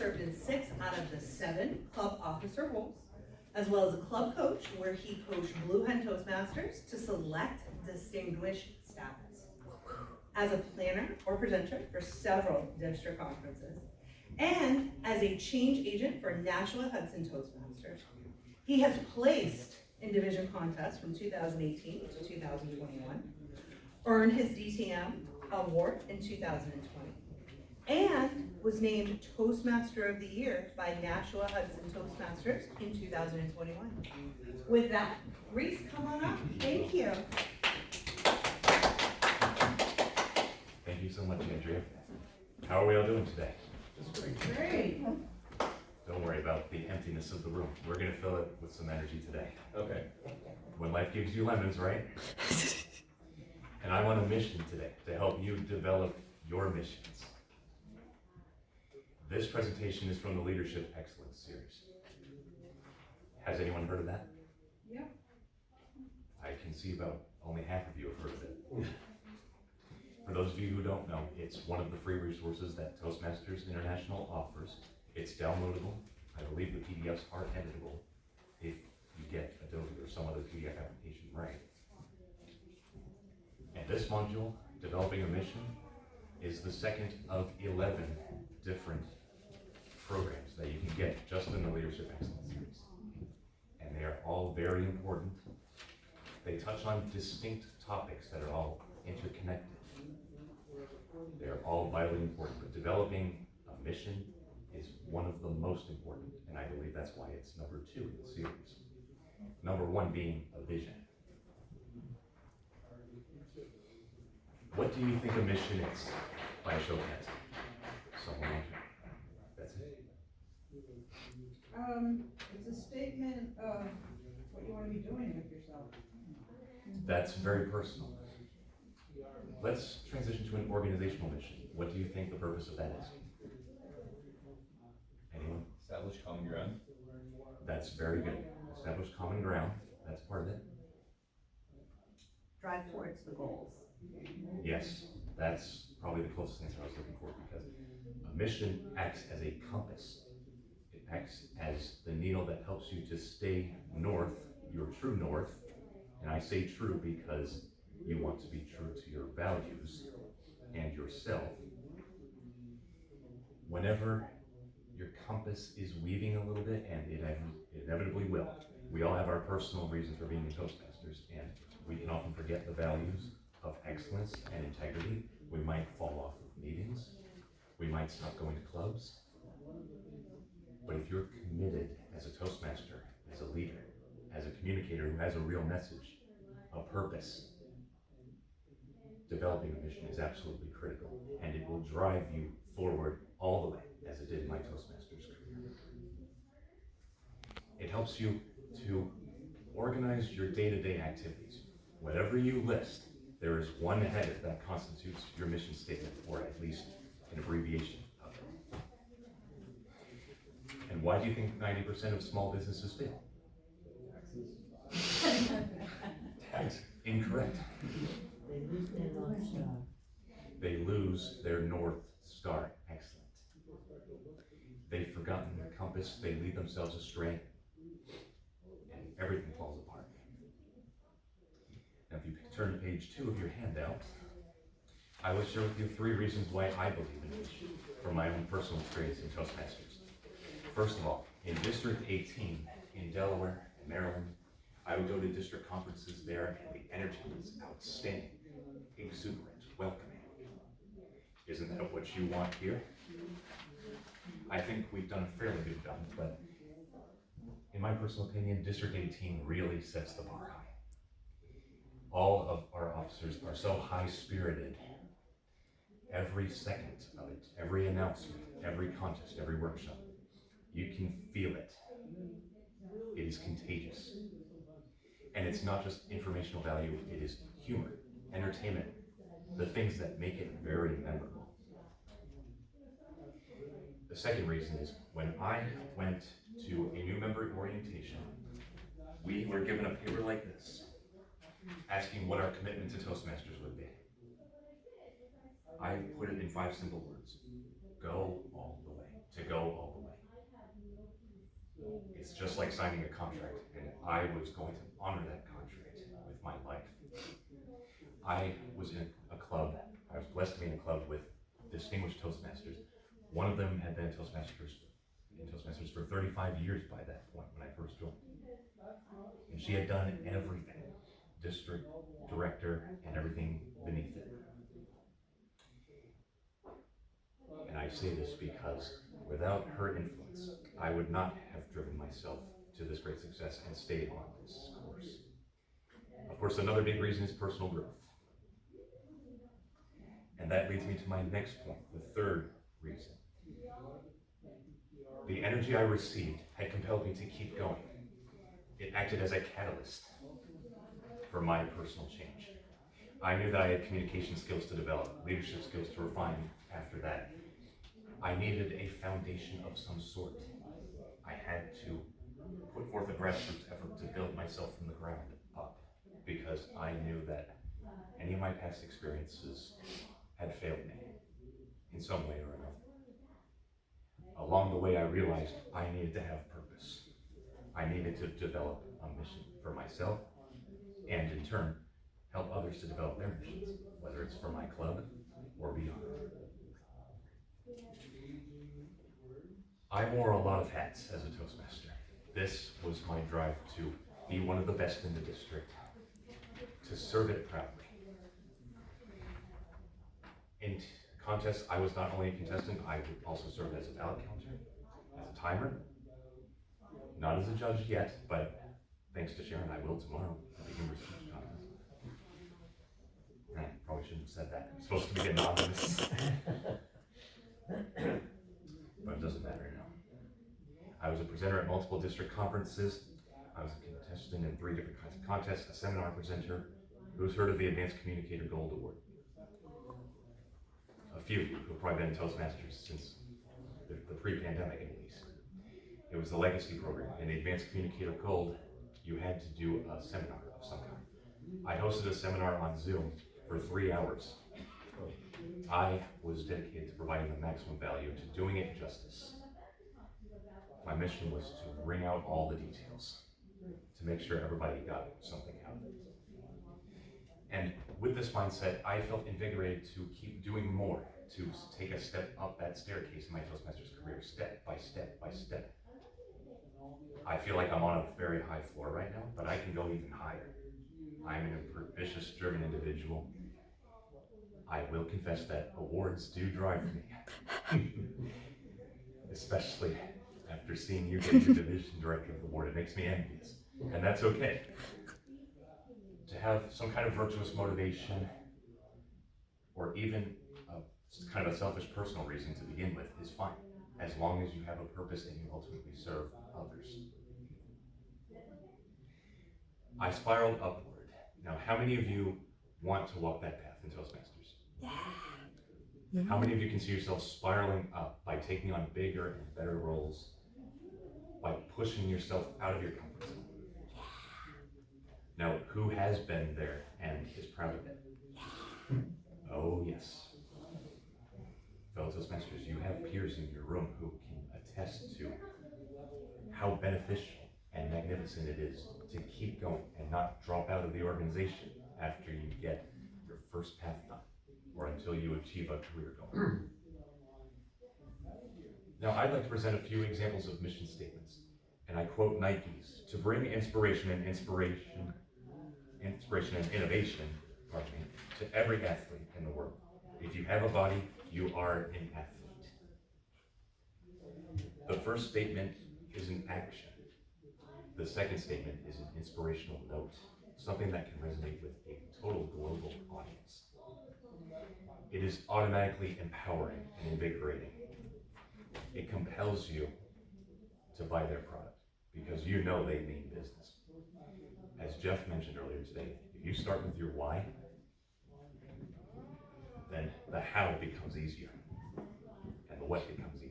served in 6 out of the 7 club officer roles, as well as a club coach where he coached Blue Hen Toastmasters to select distinguished status, as a planner or presenter for several district conferences, and as a change agent for Nashua Hudson Toastmasters. He has placed in division contests from 2018 to 2021, earned his DTM award in 2020, and was named Toastmaster of the Year by Nashua Hudson Toastmasters in 2021. With that, Reese, come on up. Thank you. Thank you so much, Andrea. How are we all doing today? Great. Don't worry about the emptiness of the room. We're gonna fill it with some energy today. Okay. When life gives you lemons, right? And I'm on a mission today to help you develop your missions. This presentation is from the Leadership Excellence Series. Has anyone heard of that? Yeah. I can see about only half of you have heard of it. For those of you who don't know, it's one of the free resources that Toastmasters International offers. It's downloadable. I believe the PDFs are editable if you get Adobe or some other PDF application right. And this module, Developing a Mission, is the second of 11 different programs that you can get just in the Leadership Excellence Series. And they are all very important. They touch on distinct topics that are all interconnected. They're all vitally important, but developing a mission is one of the most important, and I believe that's why it's number 2 in the series. Number 1 being a vision. What do you think a mission is? By a show of hands. Someone else? That's it. It's a statement of what you want to be doing with yourself. That's very personal. Let's transition to an organizational mission. What do you think the purpose of that is? Anyone? Establish common ground. That's very good. Establish common ground. That's part of it. Drive towards the goals. Yes, that's probably the closest answer I was looking for, because a mission acts as a compass. It acts as the needle that helps you to stay north, your true north. And I say true because you want to be true to your values and yourself. Whenever your compass is weaving a little bit, and it inevitably will, we all have our personal reasons for being in Toastmasters, and we can often forget the values of excellence and integrity. We might fall off of meetings. We might stop going to clubs. But if you're committed as a Toastmaster, as a leader, as a communicator who has a real message, a purpose, developing a mission is absolutely critical, and it will drive you forward all the way, as it did in my Toastmasters career. It helps you to organize your day-to-day activities. Whatever you list, there is one header that constitutes your mission statement, or at least an abbreviation of it. And why do you think 90% of small businesses fail? Tax. Incorrect. They lose their North Star. Excellent. They've forgotten the compass, they lead themselves astray, and everything falls apart. Now if you turn to page 2 of your handout, I will share with you 3 reasons why I believe in mission from my own personal experience in Toastmasters. First of all, in District 18 in Delaware and Maryland, I would go to district conferences there, and the energy was outstanding, exuberant, welcoming. Isn't that what you want here? I think we've done a fairly good job, but in my personal opinion, District 18 really sets the bar high. All of our officers are so high-spirited. Every second of it, every announcement, every contest, every workshop, you can feel it. It is contagious. And it's not just informational value, it is humor, entertainment, the things that make it very memorable. The second reason is, when I went to a new member orientation, we were given a paper like this, asking what our commitment to Toastmasters would be. I put it in 5 simple words: go all the way. To go all the way. It's just like signing a contract, and I was going to honor that contract with my life. I was in a club, I was blessed to be in a club with distinguished Toastmasters. One of them had been in Toastmasters for 35 years by that point when I first joined. And she had done everything, district director and everything beneath it. And I say this because without her influence, I would not have driven myself to this great success and stayed on this course. Of course, another big reason is personal growth. And that leads me to my next point, the third reason. The energy I received had compelled me to keep going. It acted as a catalyst for my personal change. I knew that I had communication skills to develop, leadership skills to refine after that. I needed a foundation of some sort. I had to put forth a grassroots effort to build myself from the ground up, because I knew that any of my past experiences had failed me in some way or another. Along the way, I realized I needed to have purpose. I needed to develop a mission for myself, and in turn, help others to develop their missions, whether it's for my club or beyond. I wore a lot of hats as a Toastmaster. This was my drive to be one of the best in the district, to serve it proudly. In contests, I was not only a contestant, I would also serve as a ballot counter, as a timer, not as a judge yet, but thanks to Sharon, I will tomorrow at the humor speech contest. I probably shouldn't have said that. I'm supposed to be anonymous. But it doesn't matter now. I was a presenter at multiple district conferences. I was a contestant in 3 different kinds of contests, a seminar presenter. Who's heard of the Advanced Communicator Gold Award? A few of you who have probably been in Toastmasters since the pre-pandemic at least. It was the legacy program. In the Advanced Communicator Gold, you had to do a seminar of some kind. I hosted a seminar on Zoom for 3 hours. I was dedicated to providing the maximum value, to doing it justice. My mission was to bring out all the details, to make sure everybody got something out of it. And with this mindset, I felt invigorated to keep doing more, to take a step up that staircase in my Toastmasters career, step by step by step. I feel like I'm on a very high floor right now, but I can go even higher. I'm an ambitious, driven individual. I will confess that awards do drive me. Especially after seeing you get your division director of the award, it makes me envious. And that's okay. To have some kind of virtuous motivation, or even kind of a selfish personal reason to begin with, is fine, as long as you have a purpose and you ultimately serve others. I spiraled upward. Now, how many of you want to walk that path in Toastmasters? Yeah. How many of you can see yourself spiraling up by taking on bigger and better roles, by pushing yourself out of your comfort zone? Now, who has been there and is proud of it? Oh, yes. Fellow Toastmasters, you have peers in your room who can attest to how beneficial and magnificent it is to keep going and not drop out of the organization after you get your first path done, or until you achieve a career goal. Now, I'd like to present a few examples of mission statements, and I quote Nike's: "To bring inspiration and innovation, to every athlete in the world. If you have a body, you are an athlete." The first statement is an action. The second statement is an inspirational note, something that can resonate with a total global audience. It is automatically empowering and invigorating. It compels you to buy their product because you know they mean business. As Jeff mentioned earlier today, if you start with your why, then the how becomes easier and the what becomes easier.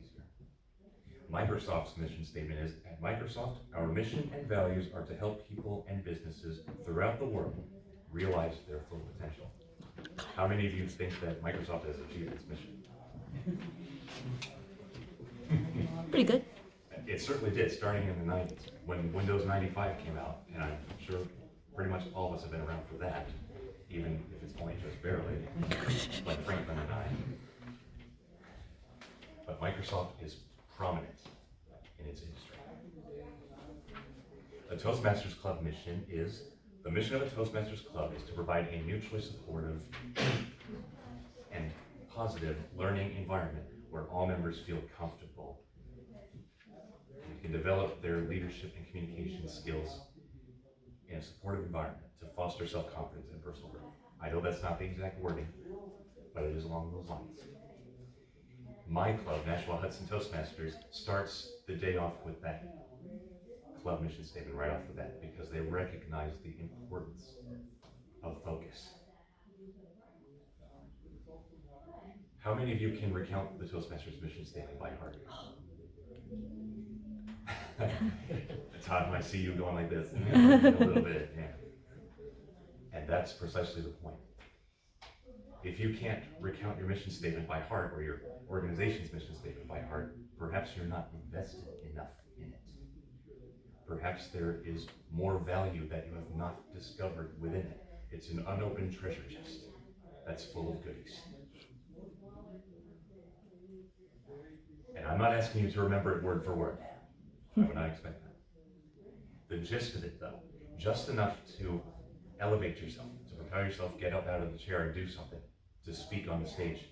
Microsoft's mission statement is, "At Microsoft, our mission and values are to help people and businesses throughout the world realize their full potential." How many of you think that Microsoft has achieved its mission? Pretty good. It certainly did, starting in the 90s, when Windows 95 came out, and I'm sure pretty much all of us have been around for that, even if it's only just barely, like Franklin and I. But Microsoft is prominent in its industry. The Toastmasters Club mission is, the mission of a Toastmasters Club is to provide a mutually supportive and positive learning environment where all members feel comfortable and can develop their leadership and communication skills in a supportive environment to foster self-confidence and personal growth. I know that's not the exact wording, but it is along those lines. My club, Nashville Hudson Toastmasters, starts the day off with that club mission statement right off the bat because they recognize the importance of focus. How many of you can recount the Toastmasters mission statement by heart? Todd, I see you going like this, a little bit, yeah. And that's precisely the point. If you can't recount your mission statement by heart or your organization's mission statement by heart, perhaps you're not invested enough in it. Perhaps there is more value that you have not discovered within it. It's an unopened treasure chest that's full of goodies. And I'm not asking you to remember it word for word. I would not expect that. The gist of it, though, just enough to elevate yourself, to propel yourself, get up out of the chair and do something, to speak on the stage.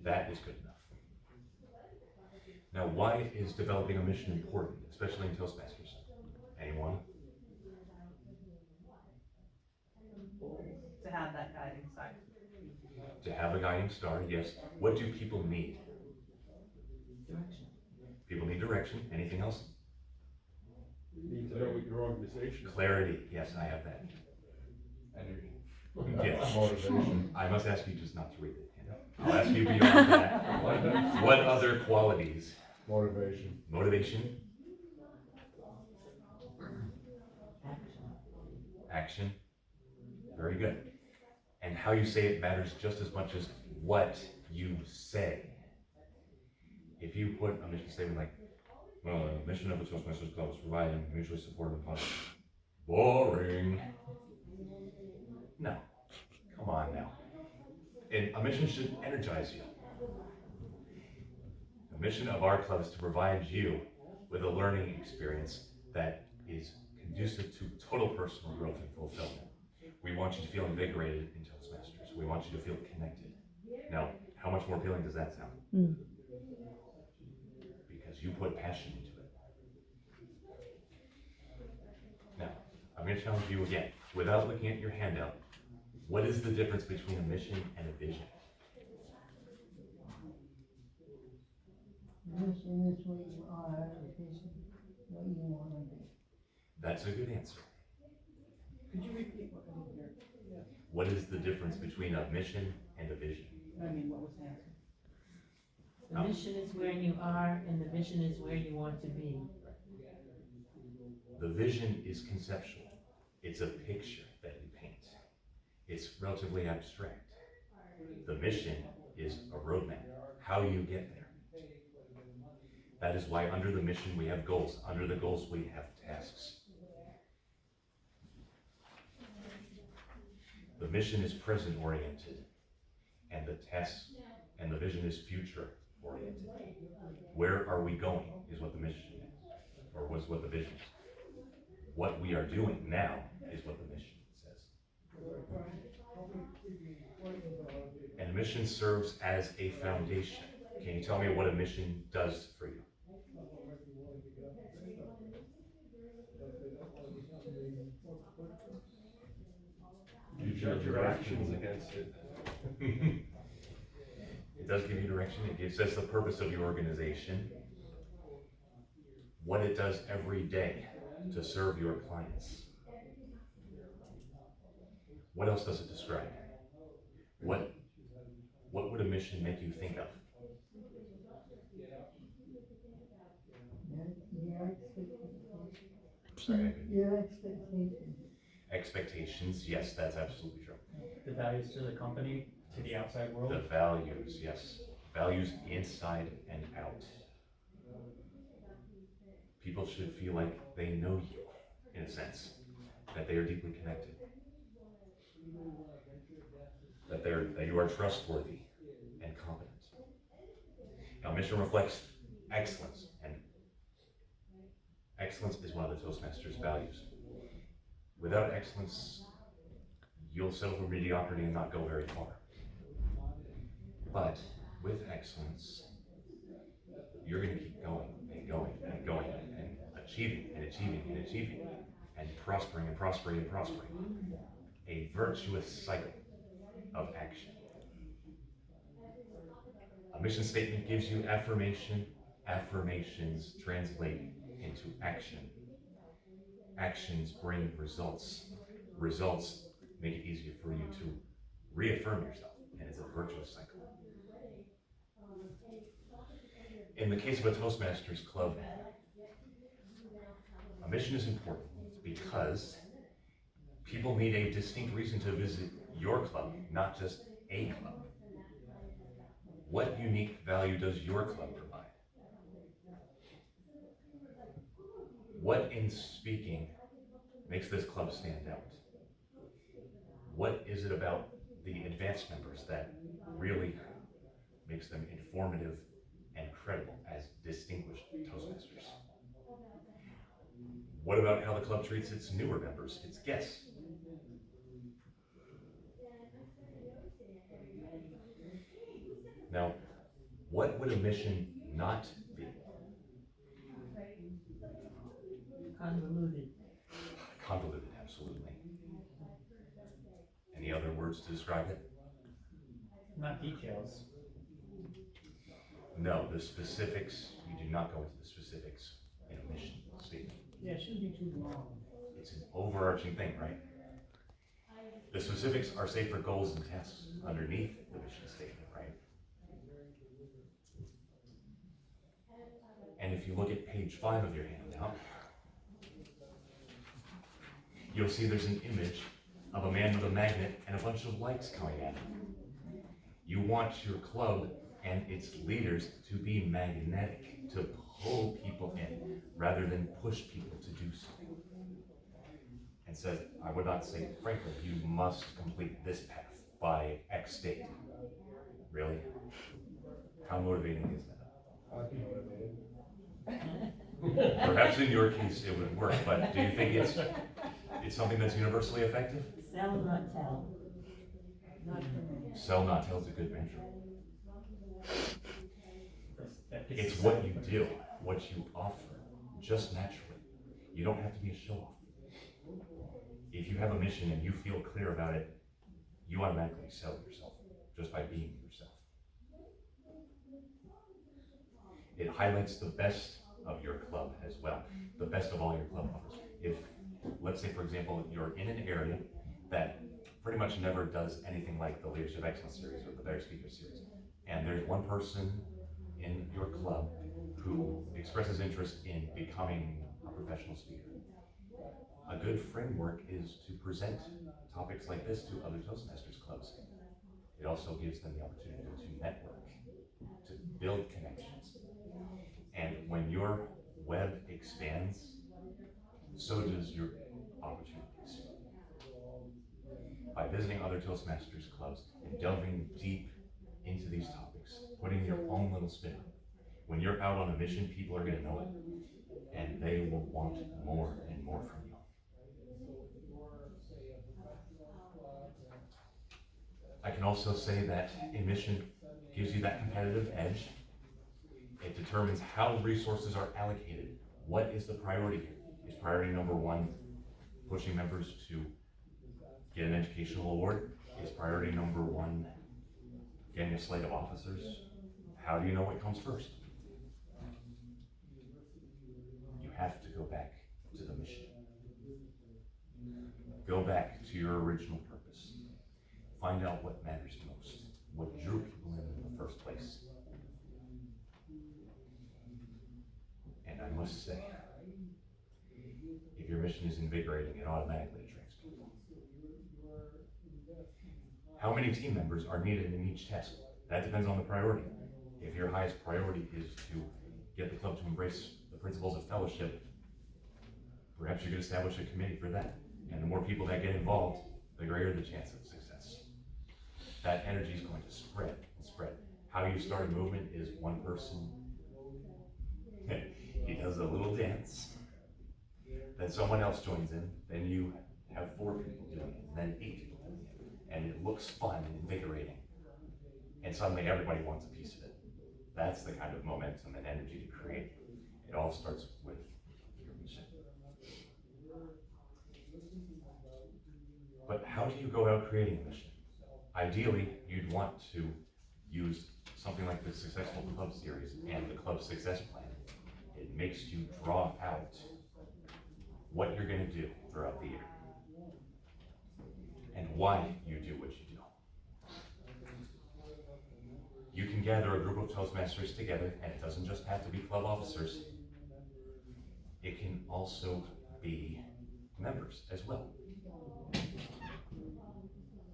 That is good enough. Now, why is developing a mission important, especially in Toastmasters? Anyone? To have that guiding star. To have a guiding star, yes. What do people need? Direction. People need direction. Anything else? You need to know what your organization. Clarity. Yes, I have that. Energy. Yes. Motivation. I must ask you just not to read it. I'll ask you beyond that. What other qualities? Motivation. Motivation. Action. Very good. And how you say it matters just as much as what you say. If you put a mission statement like, well, the mission of the Toastmasters Club is providing mutually supportive and positive. Boring. No. Come on now. And a mission should energize you. The mission of our club is to provide you with a learning experience that is conducive to total personal growth and fulfillment. We want you to feel invigorated in Toastmasters. We want you to feel connected. Now, how much more appealing does that sound? Because you put passion into it. Now, I'm going to challenge you again. Without looking at your handout, what is the difference between a mission and a vision? Mission is what you are, vision, what you want to be. That's a good answer. Could you repeat what I didn't hear? What is the difference between a mission and a vision? I mean, what was the answer? The mission is where you are, and the vision is where you want to be. The vision is conceptual. It's a picture that you paint. It's relatively abstract. The mission is a roadmap, how you get there. That is why under the mission we have goals. Under the goals we have tasks. The mission is present oriented, and the task and the vision is future oriented. Where are we going is what the mission is, or was what the vision is. What we are doing now is what the mission says. And a mission serves as a foundation. Can you tell me what a mission does for you? You judge your actions against it. It does give you direction. It says the purpose of your organization, what it does every day to serve your clients. What else does it describe? What would a mission make you think of? Your expectations. Sorry, Your expectations. expectations, yes, that's absolutely true. The values to the company, to the outside world. The values, yes. Values inside and out. People should feel like they know you, in a sense, that they are deeply connected, that you are trustworthy and competent. Now, mission reflects excellence, and excellence is one of the Toastmasters' values. Without excellence, you'll settle for mediocrity and not go very far. But with excellence, you're going to keep going and going and going and achieving and achieving and achieving and prospering and prospering and prospering. A virtuous cycle of action. A mission statement gives you affirmation. Affirmations translate into action. Actions bring results. Results make it easier for you to reaffirm yourself, and it's a virtuous cycle. In the case of a Toastmasters club, a mission is important because people need a distinct reason to visit your club, not just a club. What unique value does your club provide? What in speaking makes this club stand out? What is it about the advanced members that really makes them informative and credible as distinguished Toastmasters? What about how the club treats its newer members, its guests? Now, what would a mission not be? Convoluted. Convoluted, absolutely. Any other words to describe it? Not details. No, the specifics, you do not go into the specifics in a mission statement. Yeah, it shouldn't be too long. It's an overarching thing, right? The specifics are safe for goals and tasks underneath the mission statement, right? And if you look at page 5 of your handout, you'll see there's an image of a man with a magnet and a bunch of lights coming at him. You want your club and its leaders to be magnetic, to pull people in, rather than push people to do something. And says, I would not say, frankly, you must complete this path by X date. Really? How motivating is that? I'd be motivated. Perhaps in your case it would work, but do you think it's something that's universally effective? Sell, not tell. Not for me. Sell, not tell is a good measure. That pisses It's what off. you do, what you offer, just naturally. You don't have to be a show-off. If you have a mission and you feel clear about it, you automatically sell yourself just by being yourself. It highlights the best of your club as well, the best of all your club members. If, let's say for example, you're in an area that pretty much never does anything like the Leadership Excellence Series or the Better Speaker Series, and there's one person in your club who expresses interest in becoming a professional speaker. A good framework is to present topics like this to other Toastmasters clubs. It also gives them the opportunity to network, to build connections. And when your web expands, so does your opportunities. By visiting other Toastmasters clubs and delving deep into these topics, putting your own little spin on it, when you're out on a mission, people are going to know it, and they will want more and more from you. I can also say that a mission gives you that competitive edge. It determines how resources are allocated. What is the priority here? Is priority number 1 pushing members to get an educational award? Is priority number 1 getting a slate of officers? How do you know what comes first? You have to go back to the mission. Go back to your original purpose. Find out what matters most, what drew people in the first place. And I must say, if your mission is invigorating, it automatically attracts people. How many team members are needed in each task? That depends on the priority. If your highest priority is to get the club to embrace the principles of fellowship, perhaps you could establish a committee for that. And the more people that get involved, the greater the chance of success. That energy is going to spread and spread. How you start a movement is one person, he does a little dance, then someone else joins in, then you have 4 people doing it, then 8 people doing it, and it looks fun and invigorating. And suddenly everybody wants a piece of it. That's the kind of momentum and energy to create. It all starts with your mission. But how do you go about creating a mission? Ideally, you'd want to use something like the Successful Club Series and the Club Success Plan. It makes you draw out what you're going to do throughout the year and why you do what you do. You can gather a group of Toastmasters together, and it doesn't just have to be club officers. It can also be members as well.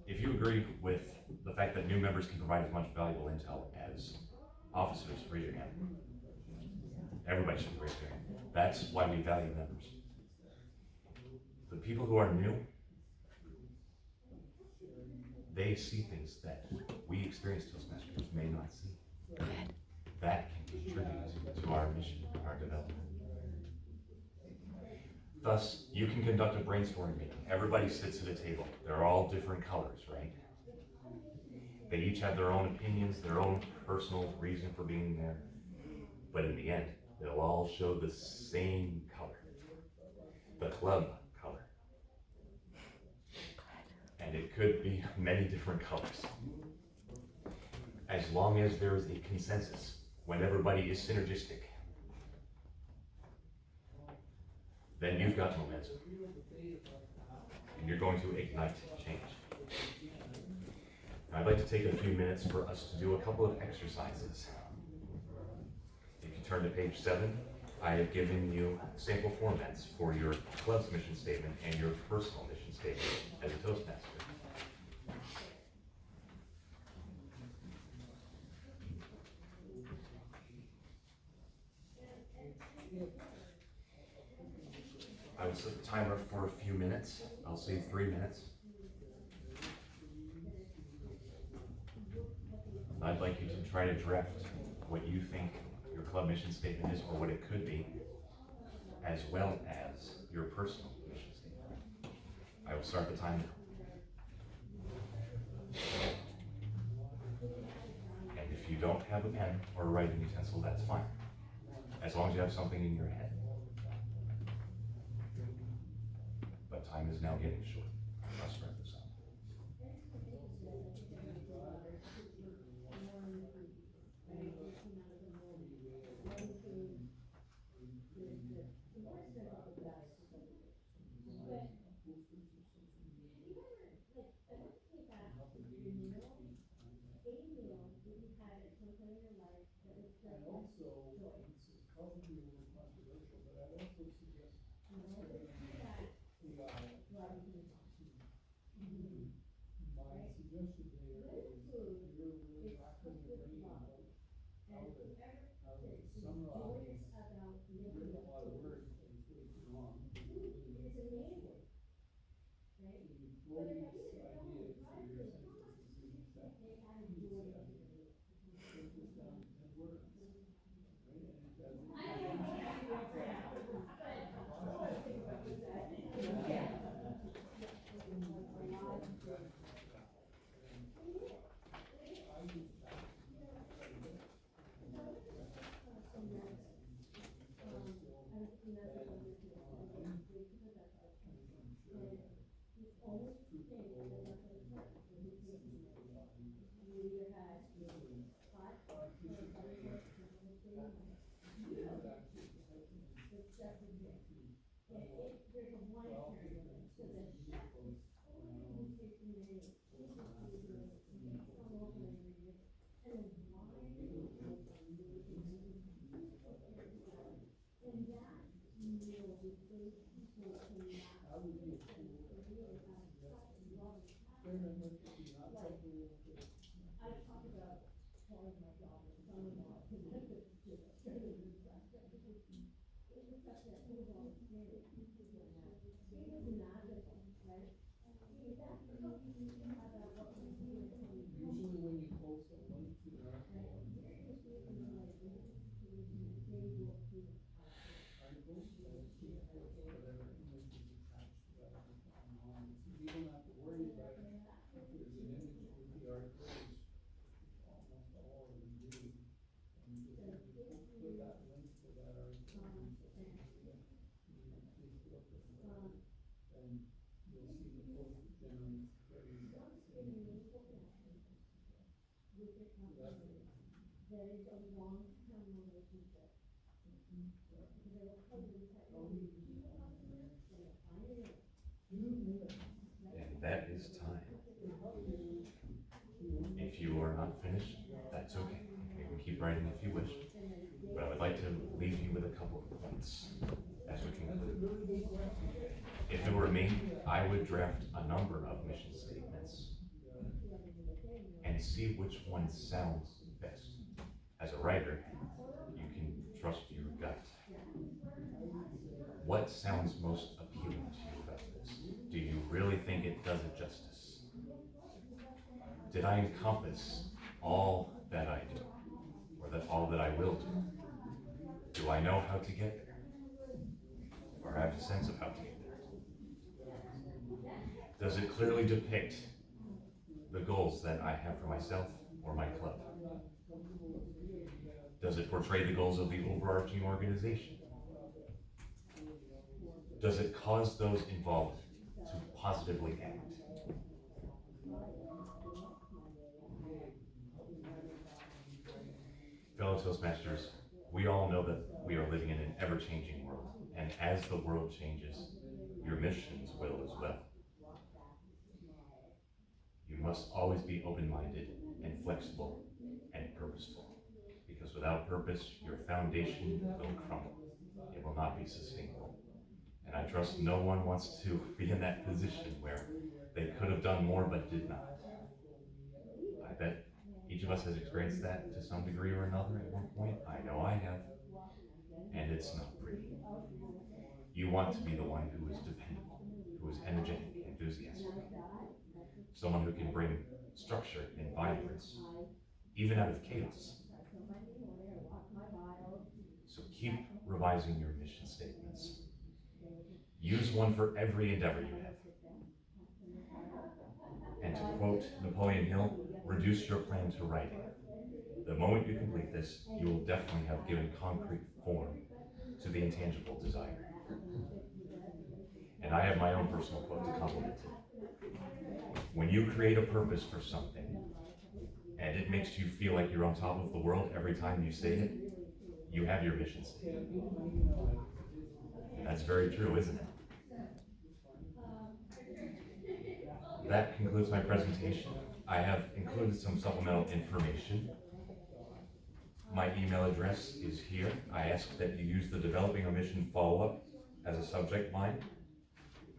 If you agree with the fact that new members can provide as much valuable intel as officers, raise your hand. Everybody should raise their hand. That's why we value members. The people who are new, they see things that we experienced Toastmasters may not see. That can contribute to our mission, our development. Thus, you can conduct a brainstorming meeting. Everybody sits at a table. They're all different colors, right? They each have their own opinions, their own personal reason for being there. But in the end, they'll all show the same color, the club color. And it could be many different colors. As long as there is a consensus, when everybody is synergistic, then you've got momentum. And you're going to ignite change. Now, I'd like to take a few minutes for us to do a couple of exercises. If you turn to page 7, I have given you sample formats for your club's mission statement and your personal mission statement as a Toastmaster. I will set the timer for a few minutes. I'll say 3 minutes. I'd like you to try to draft what you think your club mission statement is or what it could be, as well as your personal mission statement. I will start the timer. And if you don't have a pen or a writing utensil, that's fine, as long as you have something in your head. But time is now getting short. Let's wrap this up. And that is time. If you are not finished, that's okay. You can keep writing if you wish. But I would like to leave you with a couple of points as we conclude. If it were me, I would draft a number of mission statements and see which one sounds best. As a writer, you can trust your gut. What sounds most appealing to you about this? Do you really think it does it justice? Did I encompass all that I do, or that all that I will do? Do I know how to get there, or have a sense of how to get there? Does it clearly depict the goals that I have for myself or my club? Does it portray the goals of the overarching organization? Does it cause those involved to positively act? Fellow Toastmasters, we all know that we are living in an ever-changing world, and as the world changes, your missions will as well. You must always be open-minded and flexible and purposeful, because without purpose, your foundation will crumble. It will not be sustainable. And I trust no one wants to be in that position where they could have done more but did not. I bet each of us has experienced that to some degree or another at one point. I know I have. And it's not pretty. You want to be the one who is dependable, who is energetic, enthusiastic. Someone who can bring structure and vibrance, even out of chaos. So keep revising your mission statements. Use one for every endeavor you have. And to quote Napoleon Hill, reduce your plan to writing. The moment you complete this, you will definitely have given concrete form to the intangible desire. And I have my own personal quote to complement it. When you create a purpose for something, and it makes you feel like you're on top of the world every time you say it, you have your mission statement. And that's very true, isn't it? That concludes my presentation. I have included some supplemental information. My email address is here. I ask that you use the Developing a Mission follow-up as a subject line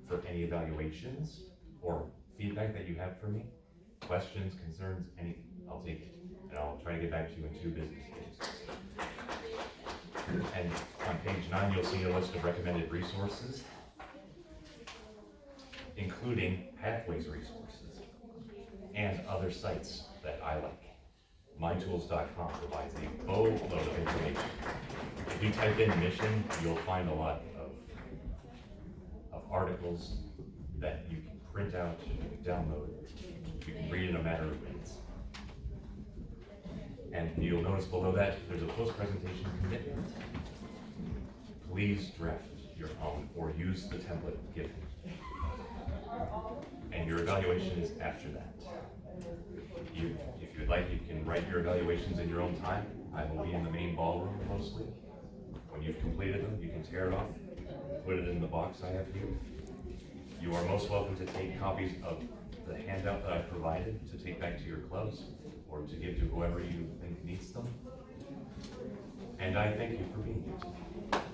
for any evaluations or feedback that you have for me. Questions, concerns, anything, I'll take it. And I'll try to get back to you in 2 business days. And on page 9, you'll see a list of recommended resources, including Pathways resources and other sites that I like. MindTools.com provides a boatload of information. If you type in mission, you'll find a lot of articles that you can print out, you can download, you can read in a matter of minutes. And you'll notice below that there's a post-presentation commitment. Please draft your own or use the template given. And your evaluation is after that. If you would like, you can write your evaluations in your own time. I will be in the main ballroom mostly. When you've completed them, you can tear it off, put it in the box I have here. You are most welcome to take copies of the handout that I provided to take back to your clubs or to give to whoever you think needs them. And I thank you for being here today.